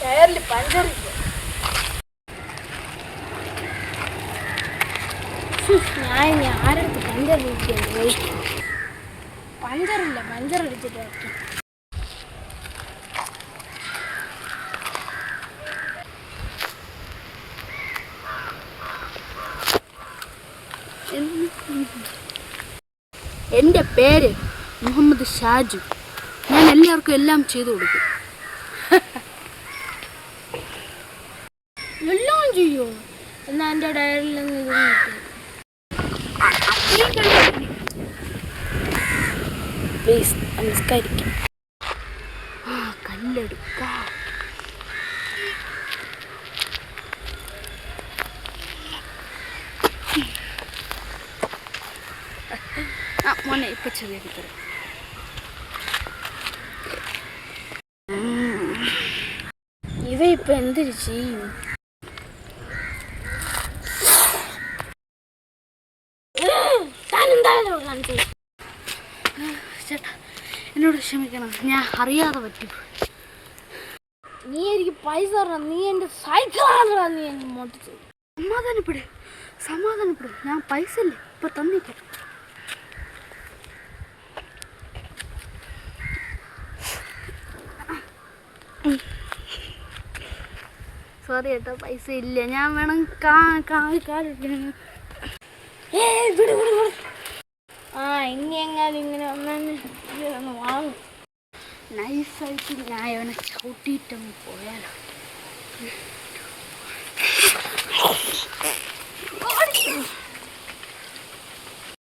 ടയറിൽ പഞ്ചറില്ല. ഞാൻ ആരെടുത്ത് puncture പഞ്ചറില്ല, puncture അടിച്ചിട്ട് എൻ്റെ പേര് മുഹമ്മദ് ഷാജു. ഞാൻ എല്ലാവർക്കും എല്ലാം ചെയ്തു കൊടുക്കും. എല്ലാം ചെയ്യോ? എന്നാൽ എൻ്റെ ഡയറിയിൽ നിന്ന് പ്ലീസ് നമസ്കരിക്കാം. കല്ലെടുക്കാം. മോനെ ഇപ്പൊ ചെറിയ തരാം. ഇവ ഇപ്പൊ എന്തൊരു ചെയ്യും? ചേട്ടാ എന്നോട് ക്ഷമിക്കണം, ഞാൻ അറിയാതെ പറ്റി. നീ എനിക്ക് പൈസ തരണം. നീ എൻ്റെ സൈക്കിളാണോ നീ എനിക്ക് മോട്ടിച്ചു. സമാധാനപ്പെടും. ഞാൻ പൈസ ഇല്ലേ ഇപ്പൊ തന്നിക്കാം. സോറി ചേട്ടാ, പൈസ ഇല്ല. ഞാൻ വേണം കാലിട്ട്. ഇനി എങ്ങാനും ഇങ്ങനെ ഒന്ന് വാങ്ങും. നൈസായിട്ട് ഞാൻ അവനെ ചവിട്ടിയിട്ടൊന്ന് പോയാലോ.